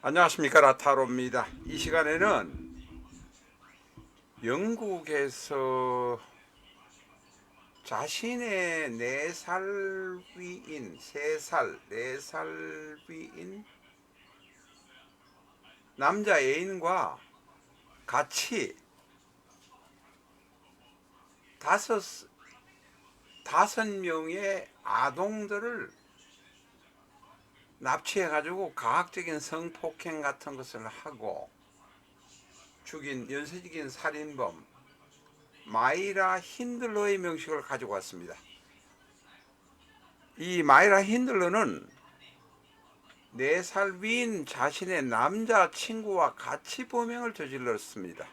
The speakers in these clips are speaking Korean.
안녕하십니까, 라타로입니다. 이 시간에는 영국에서 자신의 4살 위인, 3살, 4살 위인 남자 애인과 같이 다섯, 다섯 명의 아동들을 납치해가지고 가학적인 성폭행 같은 것을 하고 죽인 연쇄적인 살인범 마이라 힌들러의 명식을 가지고 왔습니다. 이 마이라 힌들러는 4살 위인 자신의 남자친구와 같이 범행을 저질렀습니다.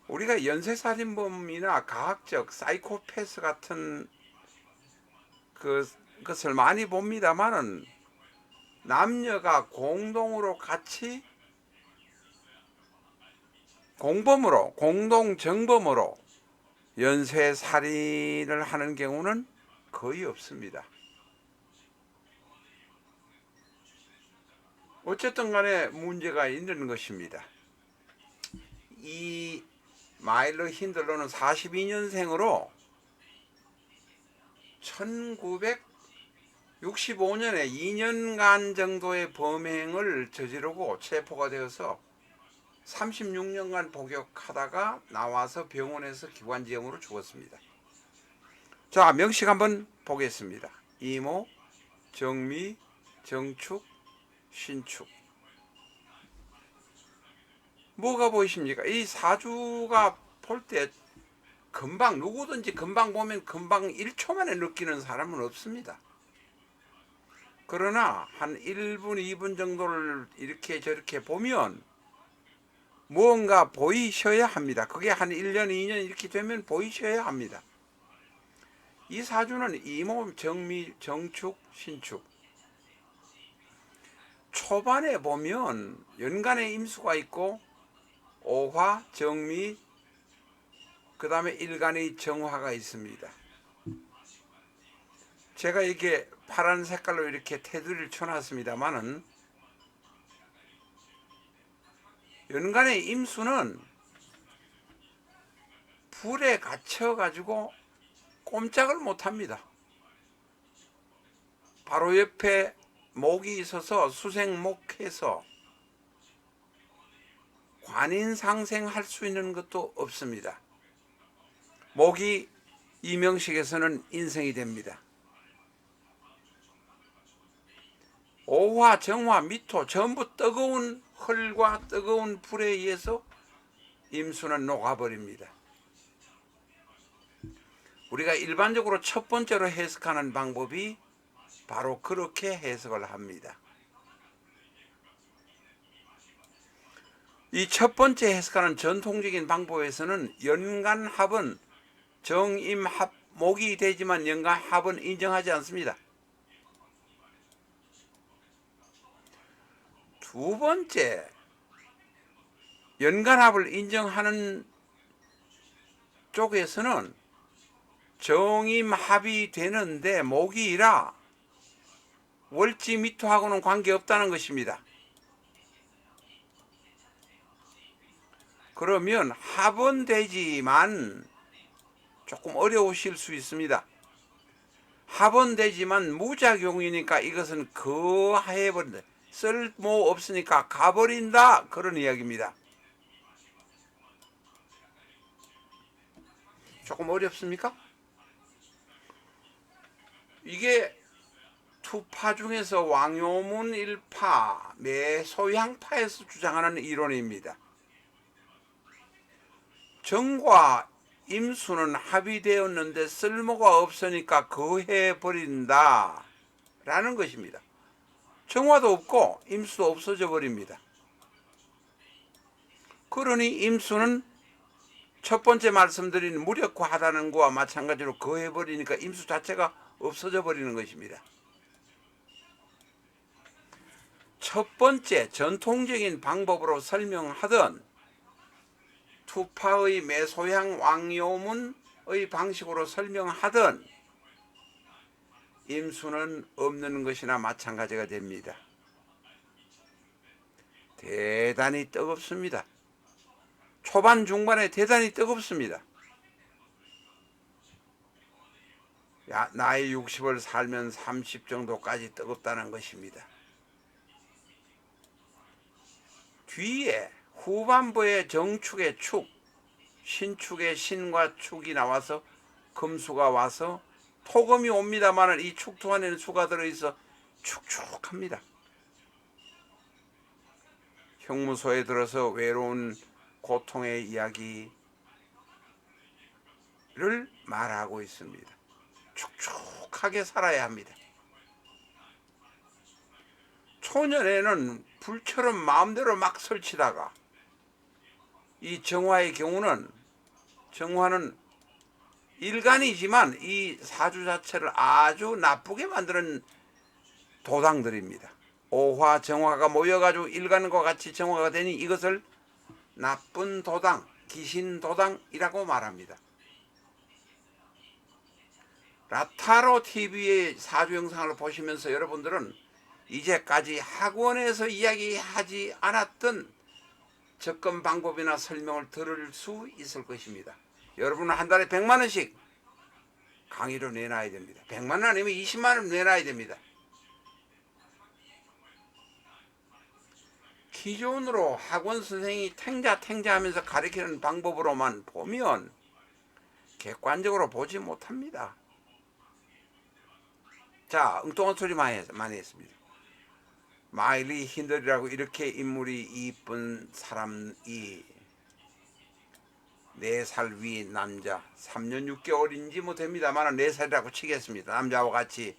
우리가 연쇄살인범이나 가학적 사이코패스 같은 것을 많이 봅니다만은 남녀가 공동으로 같이 공범으로 공동정범으로 연쇄살인을 하는 경우는 거의 없습니다. 어쨌든 간에 문제가 있는 것입니다. 이 마일러 힌들러는 42년생으로 1965년에 2년간 정도의 범행을 저지르고 체포가 되어서 36년간 복역하다가 나와서 병원에서 기관지염으로 죽었습니다. 자, 명식 한번 보겠습니다. 이모, 정미, 정축, 신축. 뭐가 보이십니까? 이 사주가 볼 때 금방, 누구든지 금방 보면 금방 1초 만에 느끼는 사람은 없습니다. 그러나 한 1분, 2분 정도를 이렇게 저렇게 보면 무언가 보이셔야 합니다. 그게 한 1년, 2년 이렇게 되면 보이셔야 합니다. 이 사주는 이모, 정미, 정축, 신축. 초반에 보면 연간의 임수가 있고 오화, 정미, 그 다음에 일간의 정화가 있습니다. 제가 이렇게 파란 색깔로 이렇게 테두리를 쳐놨습니다만은 연간의 임수는 불에 갇혀가지고 꼼짝을 못합니다. 바로 옆에 목이 있어서 수생목해서 관인상생할 수 있는 것도 없습니다. 목이 이명식에서는 인생이 됩니다. 오화, 정화, 미토 전부 뜨거운 헐과 뜨거운 불에 의해서 임수는 녹아버립니다. 우리가 일반적으로 첫 번째로 해석하는 방법이 바로 그렇게 해석을 합니다. 이 첫 번째 해석하는 전통적인 방법에서는 연간합은 정임합 목이 되지만 연간합은 인정하지 않습니다. 두 번째, 연간합을 인정하는 쪽에서는 정임합이 되는데 목이라 월지미토하고는 관계없다는 것입니다. 그러면 합은 되지만 조금 어려우실 수 있습니다. 합은 되지만 무작용이니까 이것은 거해버린다. 쓸모 없으니까 가버린다. 그런 이야기입니다. 조금 어렵습니까? 이게 투파 중에서 왕요문 일파, 매소향파에서 주장하는 이론입니다. 정과 임수는 합의되었는데 쓸모가 없으니까 거해버린다 라는 것입니다. 정화도 없고 임수도 없어져 버립니다. 그러니 임수는 첫 번째 말씀드린 무력화하다는 것과 마찬가지로 거해버리니까 임수 자체가 없어져 버리는 것입니다. 첫 번째 전통적인 방법으로 설명하던 투파의 매소향 왕요문의 방식으로 설명하던 임수는 없는 것이나 마찬가지가 됩니다. 대단히 뜨겁습니다. 초반 중반에 대단히 뜨겁습니다. 나이 60을 살면 30 정도까지 뜨겁다는 것입니다. 뒤에 후반부에 정축의 축, 신축의 신과 축이 나와서 금수가 와서 토금이 옵니다만 이 축토 안에는 수가 들어있어 축축합니다. 형무소에 들어서 외로운 고통의 이야기를 말하고 있습니다. 축축하게 살아야 합니다. 초년에는 불처럼 마음대로 막 설치다가 이 정화의 경우는 정화는 일간이지만 이 사주 자체를 아주 나쁘게 만드는 도당들입니다. 오화 정화가 모여가지고 일간과 같이 정화가 되니 이것을 나쁜 도당, 귀신 도당이라고 말합니다. 라타로 TV의 사주 영상을 보시면서 여러분들은 이제까지 학원에서 이야기하지 않았던 접근 방법이나 설명을 들을 수 있을 것입니다. 여러분은 한 달에 100만 원씩 강의로 내놔야 됩니다. 100만 원 아니면 20만 원 내놔야 됩니다. 기존으로 학원 선생이 탱자하면서 가르치는 방법으로만 보면 객관적으로 보지 못합니다. 자, 엉뚱한 소리 많이 했습니다. 마일리 힌들이라고 이렇게 인물이 이쁜 사람이 4살 위 남자 3년 6개월인지 뭐 됩니다만 4살이라고 치겠습니다. 남자와 같이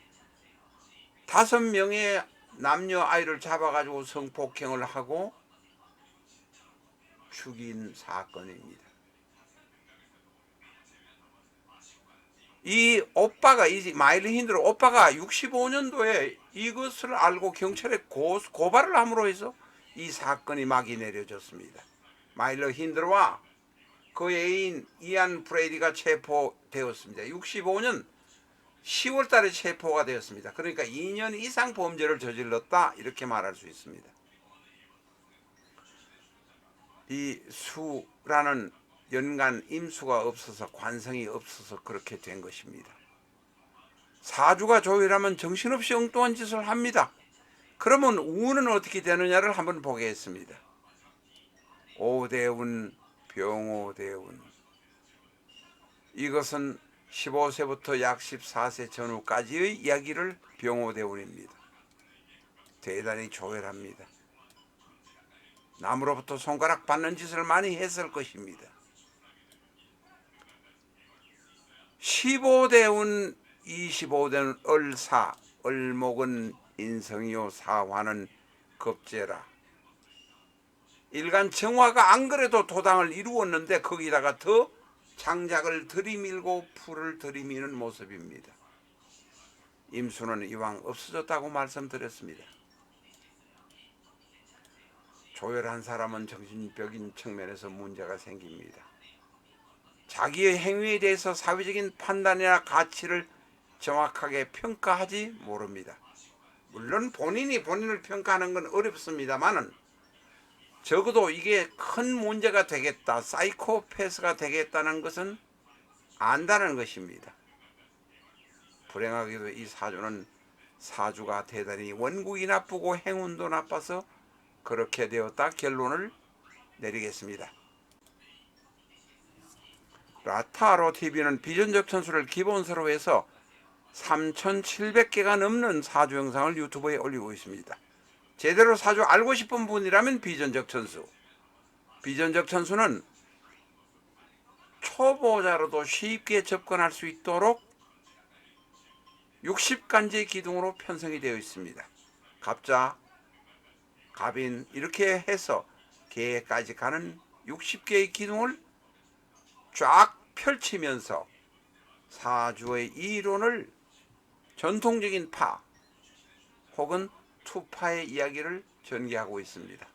5명의 남녀 아이를 잡아가지고 성폭행을 하고 죽인 사건입니다. 이 오빠가, 이 마일리 힌들 오빠가 65년도에 이것을 알고 경찰에 고발을 함으로 해서 이 사건이 막이 내려졌습니다. 마일리 힌들과 그 애인 이안 브레이디가 체포되었습니다. 65년 10월 달에 체포가 되었습니다. 그러니까 2년 이상 범죄를 저질렀다 이렇게 말할 수 있습니다. 이 수라는 연간 임수가 없어서 관성이 없어서 그렇게 된 것입니다. 사주가 조일하면 정신없이 엉뚱한 짓을 합니다. 그러면 운은 어떻게 되느냐를 한번 보겠습니다. 오대운, 병오대운. 이것은 15세부터 약 14세 전후까지의 이야기를 병오대운입니다. 대단히 조열합니다. 남으로부터 손가락 받는 짓을 많이 했을 것입니다. 15대운, 25대운 을사, 을목은 인성이요 사화는 겁재라. 일간 정화가 안 그래도 도당을 이루었는데 거기다가 더 장작을 들이밀고 풀을 들이미는 모습입니다. 임수는 이왕 없어졌다고 말씀드렸습니다. 조열한 사람은 정신적인 측면에서 문제가 생깁니다. 자기의 행위에 대해서 사회적인 판단이나 가치를 정확하게 평가하지 모릅니다. 물론 본인이 본인을 평가하는 건 어렵습니다만은 적어도 이게 큰 문제가 되겠다, 사이코패스가 되겠다는 것은 안다는 것입니다. 불행하게도 이 사주는 사주가 대단히 원국이 나쁘고 행운도 나빠서 그렇게 되었다 결론을 내리겠습니다. 라타로 TV는 비전적 천수를 기본서로 해서 3,700개가 넘는 사주 영상을 유튜브에 올리고 있습니다. 제대로 사주 알고 싶은 분이라면 비전적 천수. 비전적 천수는 초보자로도 쉽게 접근할 수 있도록 60간지 기둥으로 편성이 되어 있습니다. 갑자, 갑인 이렇게 해서 개까지 가는 60개의 기둥을 쫙 펼치면서 사주의 이론을 전통적인 파 혹은 투파의 이야기를 전개하고 있습니다.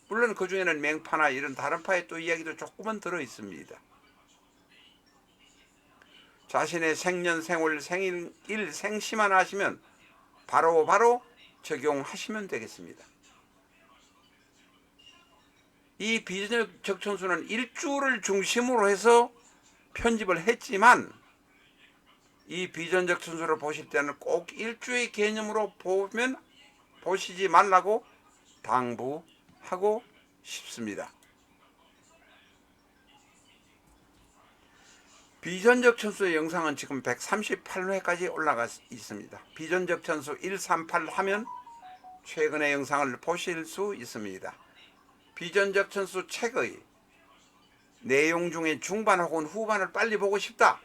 물론 그 중에는 맹파나 이런 다른 파의 또 이야기도 조금은 들어 있습니다. 자신의 생년, 생월, 생일, 생시만 하시면 바로 적용하시면 되겠습니다. 이 비전적 천수는 일주를 중심으로 해서 편집을 했지만 이 비전적 천수를 보실 때는 꼭 일주의 개념으로 보시지 말라고 당부하고 싶습니다. 비전적 천수의 영상은 지금 138회까지 올라가 있습니다. 비전적 천수 138 하면 최근의 영상을 보실 수 있습니다. 비전적 천수 책의 내용 중에 중반 혹은 후반을 빨리 보고 싶다.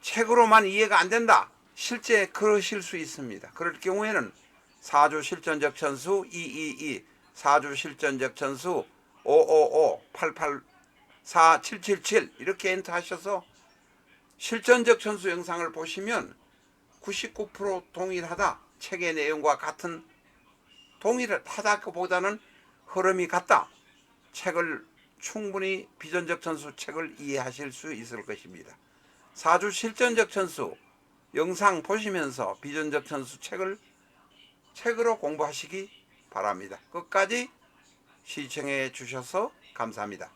책으로만 이해가 안 된다. 실제 그러실 수 있습니다. 그럴 경우에는 사주 실전적 천수 222, 사주 실전적 천수 555, 884, 777 이렇게 엔터하셔서 실전적 천수 영상을 보시면 99% 동일하다. 책의 내용과 같은 동일하다보다는 흐름이 같다. 책을 충분히 비전적 천수 책을 이해하실 수 있을 것입니다. 사주 실전적 천수 영상 보시면서 비전적 천수 책으로 공부하시기 바랍니다. 끝까지 시청해 주셔서 감사합니다.